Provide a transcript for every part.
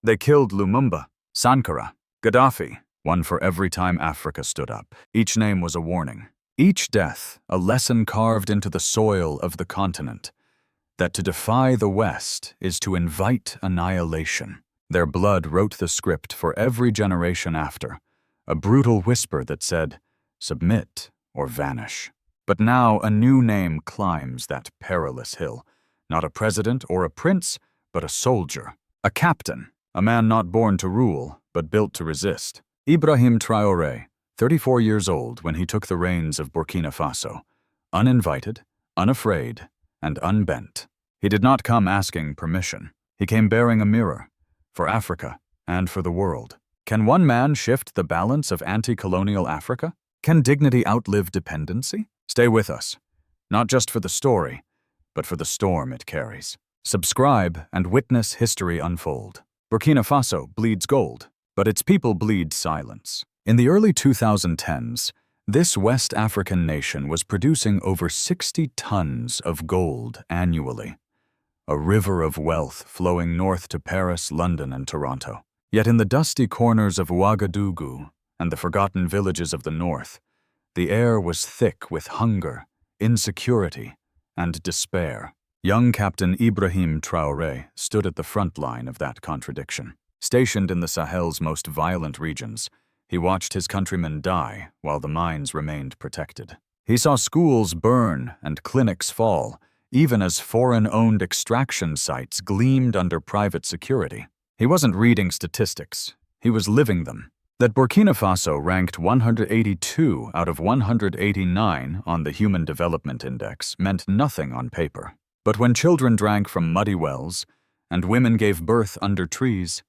They killed Lumumba, Sankara, Gaddafi, one for every time Africa stood up. Each name was a warning. Each death, a lesson carved into the soil of the continent, that to defy the West is to invite annihilation. Their blood wrote the script for every generation after, a brutal whisper that said, submit or vanish. But now a new name climbs that perilous hill. Not a president or a prince, but a soldier, a captain, a man not born to rule, but built to resist. Ibrahim Traoré, 34 years old when he took the reins of Burkina Faso, uninvited, unafraid, and unbent. He did not come asking permission. He came bearing a mirror, for Africa and for the world. Can one man shift the balance of anti-colonial Africa? Can dignity outlive dependency? Stay with us, not just for the story, but for the storm it carries. Subscribe and witness history unfold. Burkina Faso bleeds gold, but its people bleed silence. In the early 2010s, this West African nation was producing over 60 tons of gold annually, a river of wealth flowing north to Paris, London, and Toronto. Yet in the dusty corners of Ouagadougou and the forgotten villages of the north, the air was thick with hunger, insecurity, and despair. Young Captain Ibrahim Traoré stood at the front line of that contradiction. Stationed in the Sahel's most violent regions, he watched his countrymen die while the mines remained protected. He saw schools burn and clinics fall, even as foreign-owned extraction sites gleamed under private security. He wasn't reading statistics, he was living them. That Burkina Faso ranked 182 out of 189 on the Human Development Index meant nothing on paper. But when children drank from muddy wells and women gave birth under trees,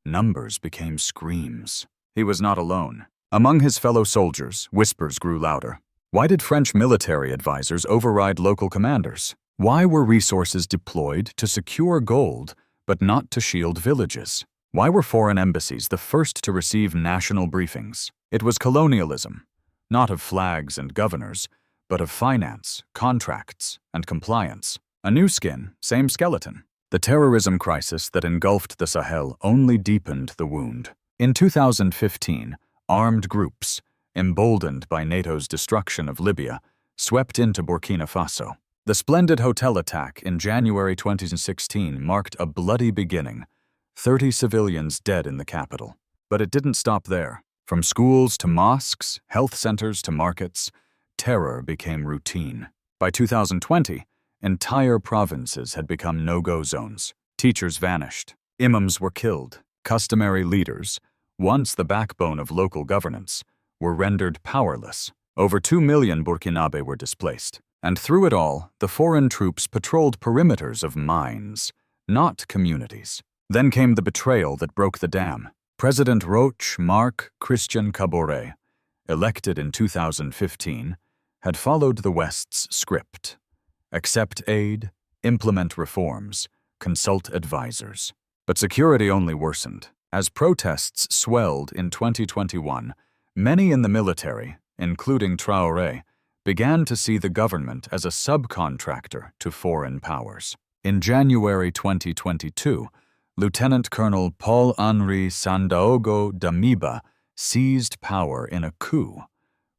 numbers became screams. He was not alone. Among his fellow soldiers, whispers grew louder. Why did French military advisors override local commanders? Why were resources deployed to secure gold but not to shield villages? Why were foreign embassies the first to receive national briefings? It was colonialism, not of flags and governors, but of finance, contracts, and compliance. A new skin, same skeleton. The terrorism crisis that engulfed the Sahel only deepened the wound. In 2015, armed groups, emboldened by NATO's destruction of Libya, swept into Burkina Faso. The splendid hotel attack in January 2016 marked a bloody beginning, 30 civilians dead in the capital. But it didn't stop there. From schools to mosques, health centers to markets, terror became routine. By 2020, entire provinces had become no-go zones. Teachers vanished. Imams were killed. Customary leaders, once the backbone of local governance, were rendered powerless. Over 2 million Burkinabe were displaced. And through it all, the foreign troops patrolled perimeters of mines, not communities. Then came the betrayal that broke the dam. President Roch Marc Christian Kabore, elected in 2015, had followed the West's script. Accept aid, implement reforms, consult advisors. But security only worsened. As protests swelled in 2021, many in the military, including Traoré, began to see the government as a subcontractor to foreign powers. In January 2022, Lieutenant Colonel Paul-Henri Sandaogo Damiba seized power in a coup,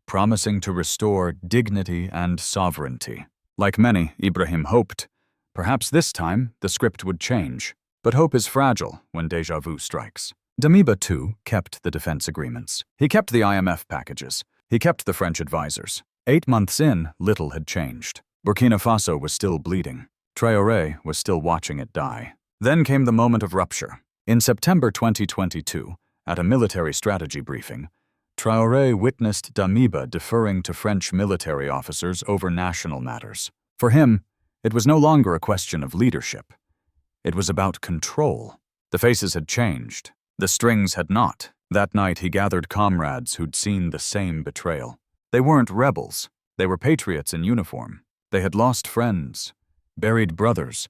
promising to restore dignity and sovereignty. Like many, Ibrahim hoped, perhaps this time the script would change. But hope is fragile when déjà vu strikes. Damiba, too, kept the defense agreements. He kept the IMF packages. He kept the French advisors. 8 months in, little had changed. Burkina Faso was still bleeding. Traoré was still watching it die. Then came the moment of rupture. In September 2022, at a military strategy briefing, Traoré witnessed Damiba deferring to French military officers over national matters. For him, it was no longer a question of leadership. It was about control. The faces had changed. The strings had not. That night he gathered comrades who'd seen the same betrayal. They weren't rebels. They were patriots in uniform. They had lost friends, buried brothers,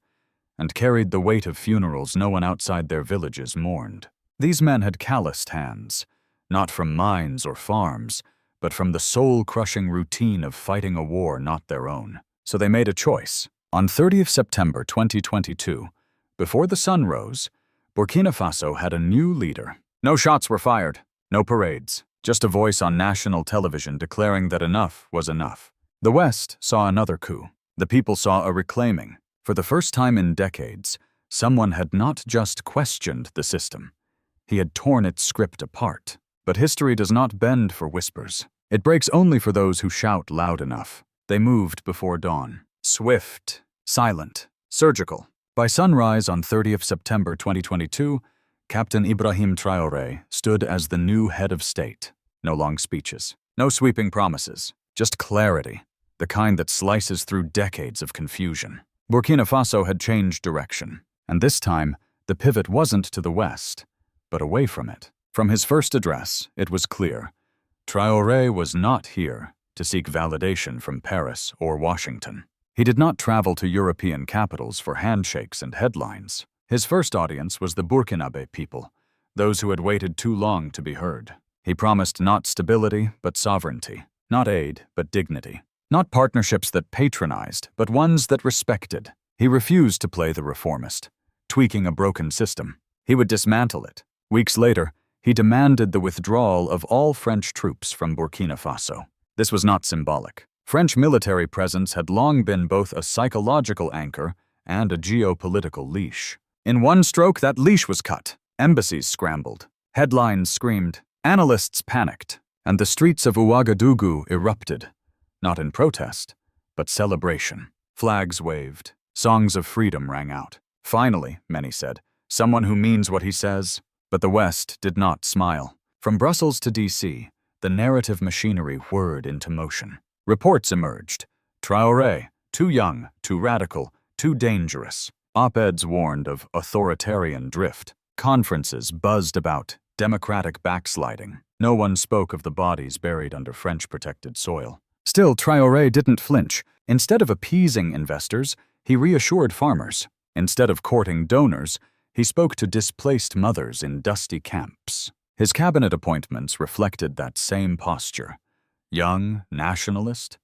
and carried the weight of funerals no one outside their villages mourned. These men had calloused hands, not from mines or farms, but from the soul-crushing routine of fighting a war not their own. So they made a choice. On 30th September 2022, before the sun rose, Burkina Faso had a new leader. No shots were fired, no parades, just a voice on national television declaring that enough was enough. The West saw another coup. The people saw a reclaiming. For the first time in decades, someone had not just questioned the system. He had torn its script apart. But history does not bend for whispers. It breaks only for those who shout loud enough. They moved before dawn. Swift, silent, surgical. By sunrise on 30th September 2022, Captain Ibrahim Traoré stood as the new head of state. No long speeches, no sweeping promises, just clarity, the kind that slices through decades of confusion. Burkina Faso had changed direction, and this time, the pivot wasn't to the west, but away from it. From his first address, it was clear. Traoré was not here to seek validation from Paris or Washington. He did not travel to European capitals for handshakes and headlines. His first audience was the Burkinabe people, those who had waited too long to be heard. He promised not stability, but sovereignty, not aid, but dignity, not partnerships that patronized, but ones that respected. He refused to play the reformist, tweaking a broken system. He would dismantle it. Weeks later, he demanded the withdrawal of all French troops from Burkina Faso. This was not symbolic. French military presence had long been both a psychological anchor and a geopolitical leash. In one stroke, that leash was cut. Embassies scrambled. Headlines screamed. Analysts panicked. And the streets of Ouagadougou erupted. Not in protest, but celebration. Flags waved. Songs of freedom rang out. Finally, many said, someone who means what he says. But the West did not smile. From Brussels to D.C., the narrative machinery whirred into motion. Reports emerged. Traoré, too young, too radical, too dangerous. Op-eds warned of authoritarian drift. Conferences buzzed about democratic backsliding. No one spoke of the bodies buried under French-protected soil. Still, Traoré didn't flinch. Instead of appeasing investors, he reassured farmers. Instead of courting donors, he spoke to displaced mothers in dusty camps. His cabinet appointments reflected that same posture. Young, nationalist,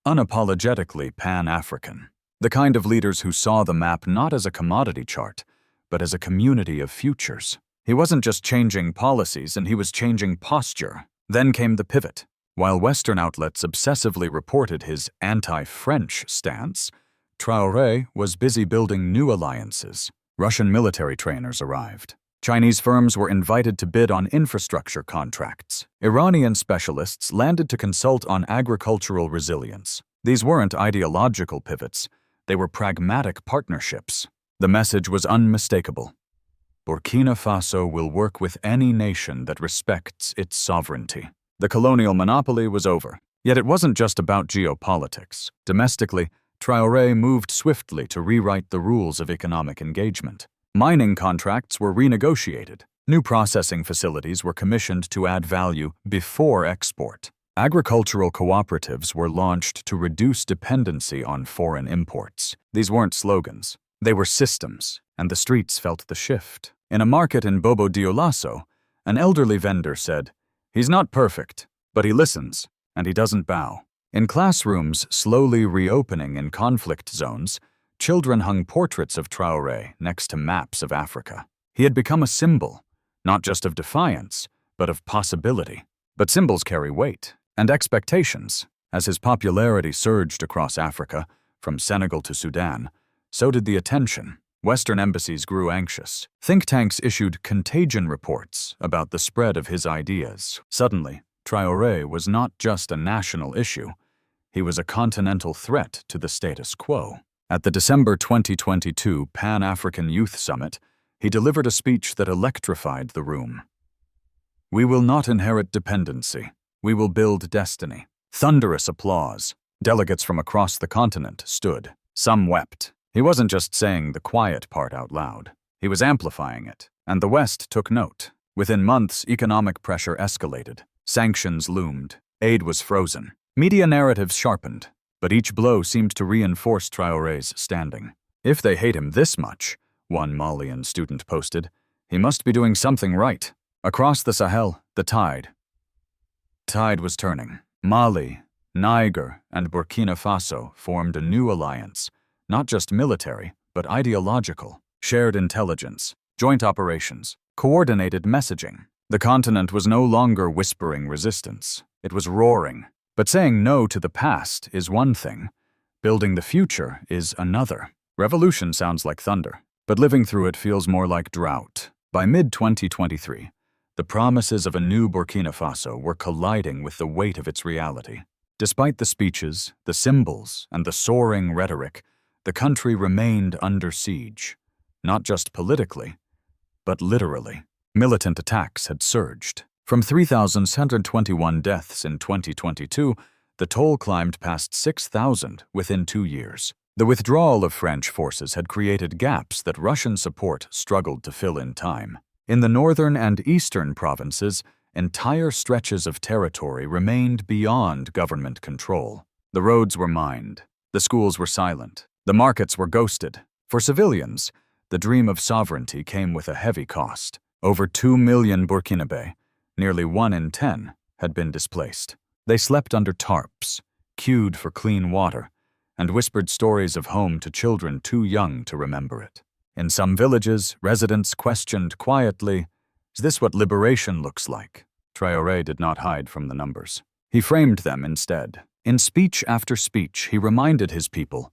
unapologetically pan-African. The kind of leaders who saw the map not as a commodity chart, but as a community of futures. He wasn't just changing policies, and he was changing posture. Then came the pivot. While Western outlets obsessively reported his anti-French stance, Traoré was busy building new alliances. Russian military trainers arrived. Chinese firms were invited to bid on infrastructure contracts. Iranian specialists landed to consult on agricultural resilience. These weren't ideological pivots. They were pragmatic partnerships. The message was unmistakable. Burkina Faso will work with any nation that respects its sovereignty. The colonial monopoly was over. Yet it wasn't just about geopolitics. Domestically, Traoré moved swiftly to rewrite the rules of economic engagement. Mining contracts were renegotiated. New processing facilities were commissioned to add value before export. Agricultural cooperatives were launched to reduce dependency on foreign imports. These weren't slogans. They were systems, and the streets felt the shift. In a market in Bobo Dioulasso, an elderly vendor said, "He's not perfect, but he listens, and he doesn't bow." In classrooms slowly reopening in conflict zones, children hung portraits of Traoré next to maps of Africa. He had become a symbol, not just of defiance, but of possibility. But symbols carry weight and expectations. As his popularity surged across Africa, from Senegal to Sudan, so did the attention. Western embassies grew anxious. Think tanks issued contagion reports about the spread of his ideas. Suddenly, Traoré was not just a national issue. He was a continental threat to the status quo. At the December 2022 Pan-African Youth Summit, he delivered a speech that electrified the room. "We will not inherit dependency. We will build destiny." Thunderous applause. Delegates from across the continent stood. Some wept. He wasn't just saying the quiet part out loud. He was amplifying it. And the West took note. Within months, economic pressure escalated. Sanctions loomed. Aid was frozen. Media narratives sharpened. But each blow seemed to reinforce Traoré's standing. "If they hate him this much," one Malian student posted, "he must be doing something right." Across the Sahel, the tide was turning. Mali, Niger, and Burkina Faso formed a new alliance, not just military, but ideological. shared intelligence, joint operations, coordinated messaging. The continent was no longer whispering resistance. It was roaring. But saying no to the past is one thing. Building the future is another. Revolution sounds like thunder, but living through it feels more like drought. By mid-2023, the promises of a new Burkina Faso were colliding with the weight of its reality. Despite the speeches, the symbols, and the soaring rhetoric, the country remained under siege. Not just politically, but literally. Militant attacks had surged. From 3,621 deaths in 2022, the toll climbed past 6,000 within 2 years. The withdrawal of French forces had created gaps that Russian support struggled to fill in time. In the northern and eastern provinces, entire stretches of territory remained beyond government control. The roads were mined. The schools were silent. The markets were ghosted. For civilians, the dream of sovereignty came with a heavy cost. Over 2 million Burkinabé, nearly 1 in 10, had been displaced. They slept under tarps, queued for clean water, and whispered stories of home to children too young to remember it. In some villages, residents questioned quietly, "Is this what liberation looks like?" Traoré did not hide from the numbers. He framed them instead. In speech after speech, he reminded his people,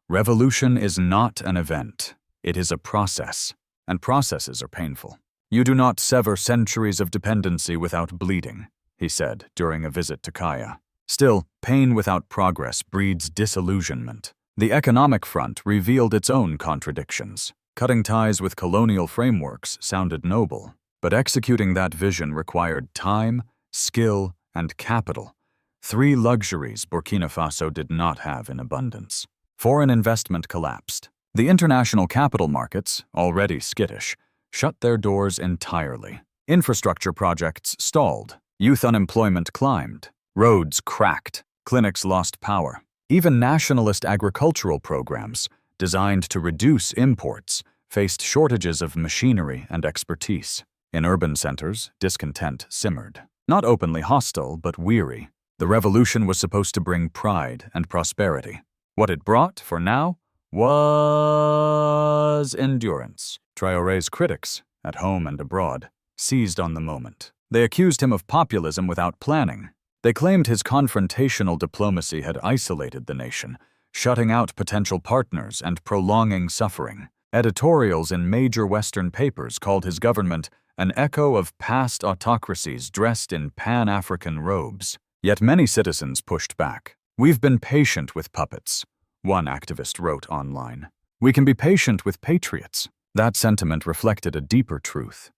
revolution is not an event. It is a process, and processes are painful. "You do not sever centuries of dependency without bleeding," he said during a visit to Kaya. Still, pain without progress breeds disillusionment. The economic front revealed its own contradictions. Cutting ties with colonial frameworks sounded noble, but executing that vision required time, skill, and capital. 3 luxuries Burkina Faso did not have in abundance. Foreign investment collapsed. The international capital markets, already skittish, shut their doors entirely. Infrastructure projects stalled. Youth unemployment climbed. Roads cracked. Clinics lost power. Even nationalist agricultural programs, designed to reduce imports, faced shortages of machinery and expertise. In urban centers, discontent simmered. Not openly hostile, but weary. The revolution was supposed to bring pride and prosperity. What it brought, for now, was endurance. Traoré's critics, at home and abroad, seized on the moment. They accused him of populism without planning. They claimed his confrontational diplomacy had isolated the nation, shutting out potential partners and prolonging suffering. Editorials in major Western papers called his government an echo of past autocracies dressed in pan-African robes. Yet many citizens pushed back. "We've been patient with puppets," one activist wrote online. "We can be patient with patriots." That sentiment reflected a deeper truth.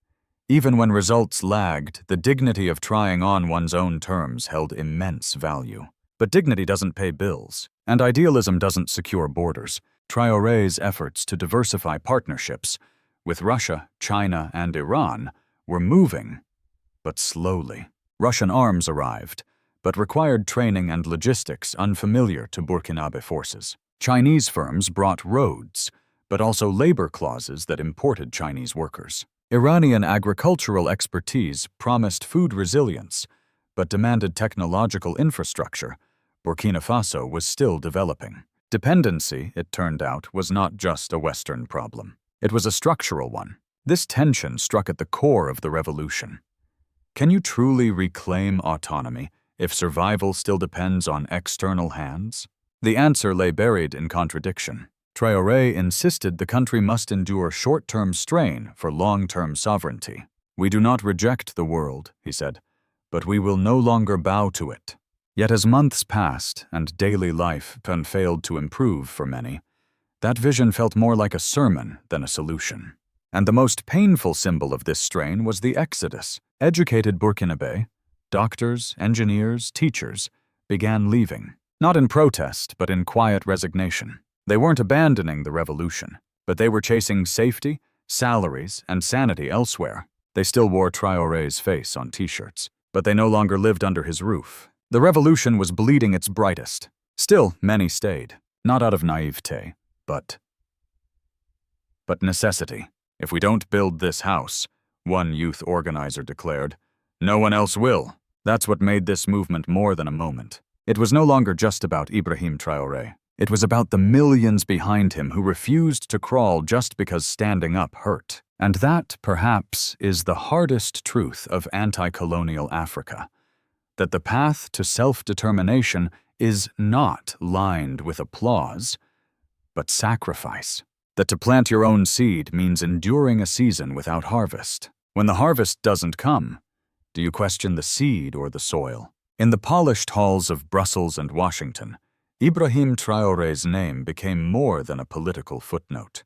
Even when results lagged, the dignity of trying on one's own terms held immense value. But dignity doesn't pay bills, and idealism doesn't secure borders. Traoré's efforts to diversify partnerships with Russia, China, and Iran were moving, but slowly. Russian arms arrived, but required training and logistics unfamiliar to Burkinabe forces. Chinese firms brought roads, but also labor clauses that imported Chinese workers. Iranian agricultural expertise promised food resilience, but demanded technological infrastructure. Burkina Faso was still developing. Dependency, it turned out, was not just a Western problem. It was a structural one. This tension struck at the core of the revolution. Can you truly reclaim autonomy if survival still depends on external hands? The answer lay buried in contradiction. Traoré insisted the country must endure short-term strain for long-term sovereignty. "We do not reject the world," he said, "but we will no longer bow to it." Yet as months passed and daily life failed to improve for many, that vision felt more like a sermon than a solution. And the most painful symbol of this strain was the exodus. Educated Burkinabé, doctors, engineers, teachers, began leaving, not in protest but in quiet resignation. They weren't abandoning the revolution, but they were chasing safety, salaries, and sanity elsewhere. They still wore Traoré's face on t-shirts, but they no longer lived under his roof. The revolution was bleeding its brightest. Still, many stayed, not out of naivete, but necessity. "If we don't build this house," one youth organizer declared, "no one else will." That's what made this movement more than a moment. It was no longer just about Ibrahim Traoré. It was about the millions behind him who refused to crawl just because standing up hurt. And that, perhaps, is the hardest truth of anti-colonial Africa, that the path to self-determination is not lined with applause, but sacrifice. That to plant your own seed means enduring a season without harvest. When the harvest doesn't come, do you question the seed or the soil? In the polished halls of Brussels and Washington, Ibrahim Traoré's name became more than a political footnote.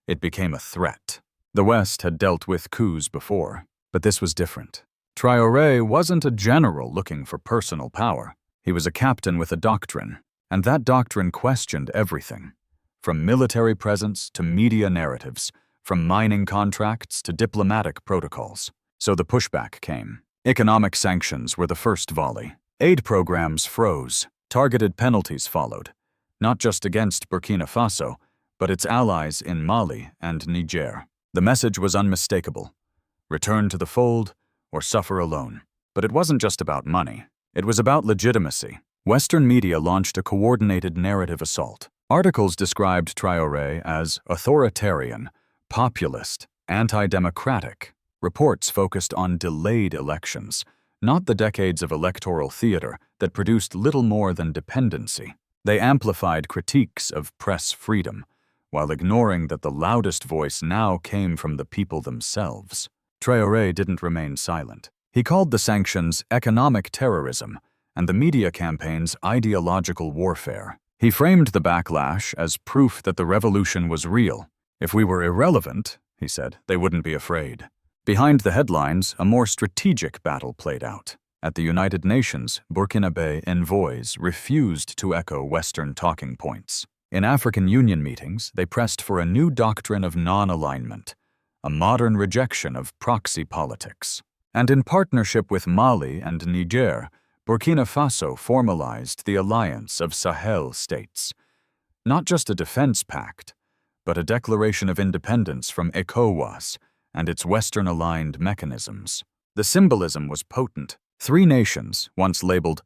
It became a threat. The West had dealt with coups before, but this was different. Traoré wasn't a general looking for personal power. He was a captain with a doctrine, and that doctrine questioned everything, from military presence to media narratives, from mining contracts to diplomatic protocols. So the pushback came. Economic sanctions were the first volley. Aid programs froze. Targeted penalties followed, not just against Burkina Faso, but its allies in Mali and Niger. The message was unmistakable: return to the fold or suffer alone. But it wasn't just about money. It was about legitimacy. Western media launched a coordinated narrative assault. Articles described Traoré as authoritarian, populist, anti-democratic. Reports focused on delayed elections, not the decades of electoral theater that produced little more than dependency. They amplified critiques of press freedom, while ignoring that the loudest voice now came from the people themselves. Traoré didn't remain silent. He called the sanctions economic terrorism and the media campaigns ideological warfare. He framed the backlash as proof that the revolution was real. If we were irrelevant, he said, they wouldn't be afraid. Behind the headlines, a more strategic battle played out. At the United Nations, Burkina Faso envoys refused to echo Western talking points. In African Union meetings, they pressed for a new doctrine of non-alignment, a modern rejection of proxy politics. And in partnership with Mali and Niger, Burkina Faso formalized the alliance of Sahel states. Not just a defense pact, but a declaration of independence from ECOWAS and its Western-aligned mechanisms. The symbolism was potent. 3 nations, once labeled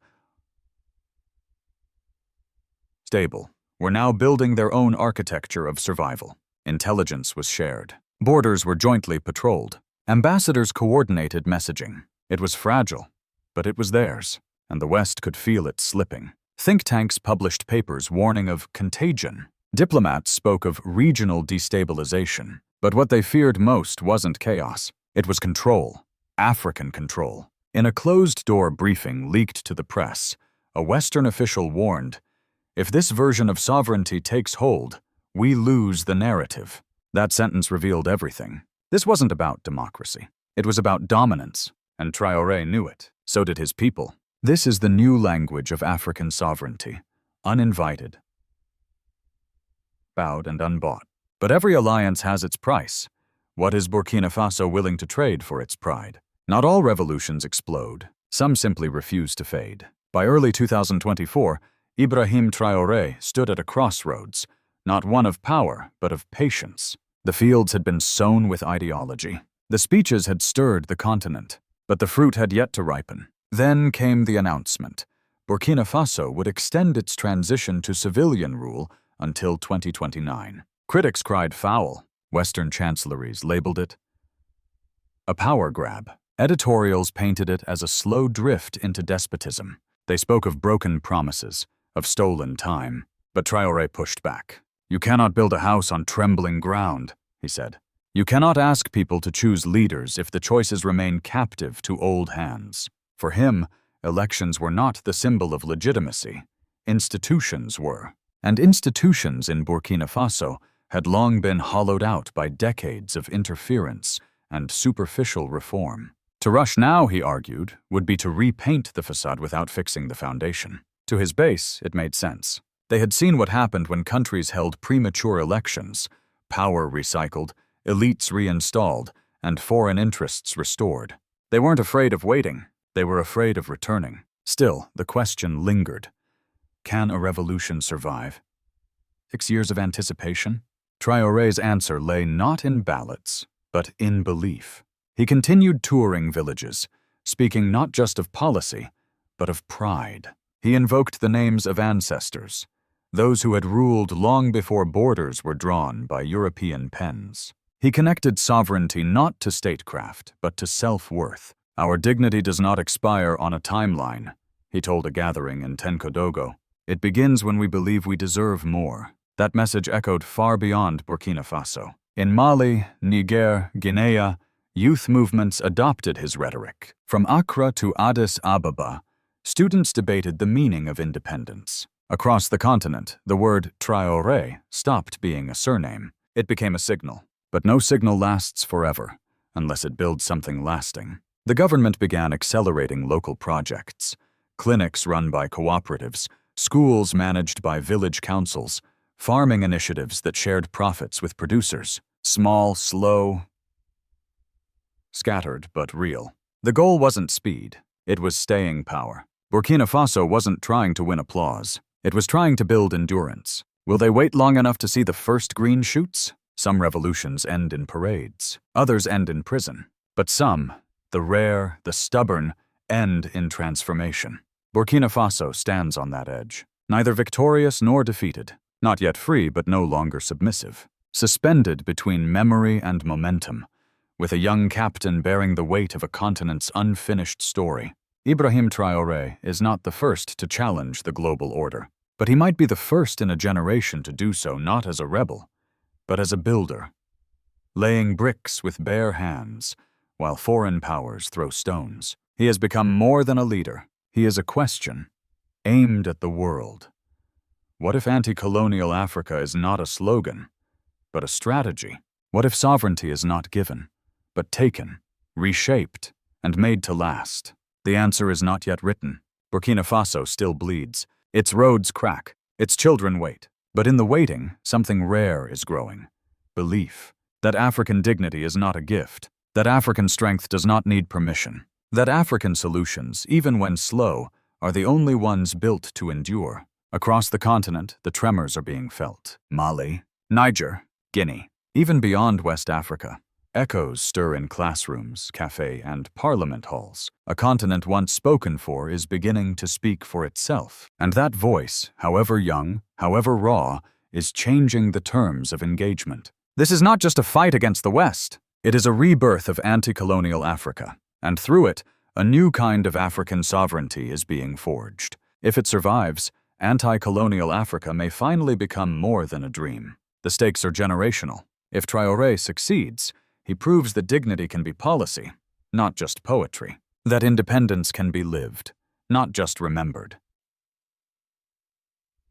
stable, were now building their own architecture of survival. Intelligence was shared. Borders were jointly patrolled. Ambassadors coordinated messaging. It was fragile, but it was theirs, and the West could feel it slipping. Think tanks published papers warning of contagion. Diplomats spoke of regional destabilization. But what they feared most wasn't chaos. It was control. African control. In a closed-door briefing leaked to the press, a Western official warned, "If this version of sovereignty takes hold, we lose the narrative." That sentence revealed everything. This wasn't about democracy. It was about dominance, and Traoré knew it. So did his people. This is the new language of African sovereignty. Uninvited. Bowed and unbought. But every alliance has its price. What is Burkina Faso willing to trade for its pride? Not all revolutions explode. Some simply refuse to fade. By early 2024, Ibrahim Traoré stood at a crossroads, not one of power, but of patience. The fields had been sown with ideology. The speeches had stirred the continent, but the fruit had yet to ripen. Then came the announcement. Burkina Faso would extend its transition to civilian rule until 2029. Critics cried foul. Western chancelleries labeled it a power grab. Editorials painted it as a slow drift into despotism. They spoke of broken promises, of stolen time. But Traoré pushed back. "You cannot build a house on trembling ground," he said. "You cannot ask people to choose leaders if the choices remain captive to old hands." For him, elections were not the symbol of legitimacy. Institutions were. And institutions in Burkina Faso had long been hollowed out by decades of interference and superficial reform. To rush now, he argued, would be to repaint the facade without fixing the foundation. To his base, it made sense. They had seen what happened when countries held premature elections, power recycled, elites reinstalled, and foreign interests restored. They weren't afraid of waiting. They were afraid of returning. Still, the question lingered. Can a revolution survive? 6 years of anticipation? Traoré's answer lay not in ballots, but in belief. He continued touring villages, speaking not just of policy, but of pride. He invoked the names of ancestors, those who had ruled long before borders were drawn by European pens. He connected sovereignty not to statecraft, but to self-worth. Our dignity does not expire on a timeline, he told a gathering in Tenkodogo. It begins when we believe we deserve more. That message echoed far beyond Burkina Faso. In Mali, Niger, Guinea, youth movements adopted his rhetoric. From Accra to Addis Ababa, students debated the meaning of independence. Across the continent, the word Traore stopped being a surname. It became a signal. But no signal lasts forever, unless it builds something lasting. The government began accelerating local projects. Clinics run by cooperatives, schools managed by village councils, farming initiatives that shared profits with producers. Small, slow, scattered, but real. The goal wasn't speed, it was staying power. Burkina Faso wasn't trying to win applause. It was trying to build endurance. Will they wait long enough to see the first green shoots? Some revolutions end in parades. Others end in prison. But some, the rare, the stubborn, end in transformation. Burkina Faso stands on that edge. Neither victorious nor defeated. Not yet free, but no longer submissive. Suspended between memory and momentum, with a young captain bearing the weight of a continent's unfinished story. Ibrahim Traoré is not the first to challenge the global order, but he might be the first in a generation to do so not as a rebel, but as a builder, laying bricks with bare hands, while foreign powers throw stones. He has become more than a leader. He is a question, aimed at the world. What if anti-colonial Africa is not a slogan, but a strategy? What if sovereignty is not given, but taken, reshaped, and made to last? The answer is not yet written. Burkina Faso still bleeds. Its roads crack. Its children wait. But in the waiting, something rare is growing. Belief. That African dignity is not a gift. That African strength does not need permission. That African solutions, even when slow, are the only ones built to endure. Across the continent, the tremors are being felt. Mali, Niger, Guinea, even beyond West Africa. Echoes stir in classrooms, café, and parliament halls. A continent once spoken for is beginning to speak for itself. And that voice, however young, however raw, is changing the terms of engagement. This is not just a fight against the West. It is a rebirth of anti-colonial Africa. And through it, a new kind of African sovereignty is being forged. If it survives, anti-colonial Africa may finally become more than a dream. The stakes are generational. If Traoré succeeds, he proves that dignity can be policy, not just poetry. That independence can be lived, not just remembered.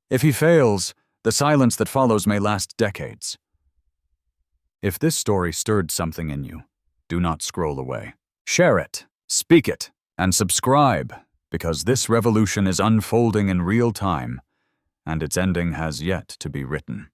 If he fails, the silence that follows may last decades. If this story stirred something in you, do not scroll away. Share it, speak it, and subscribe, because this revolution is unfolding in real time, and its ending has yet to be written.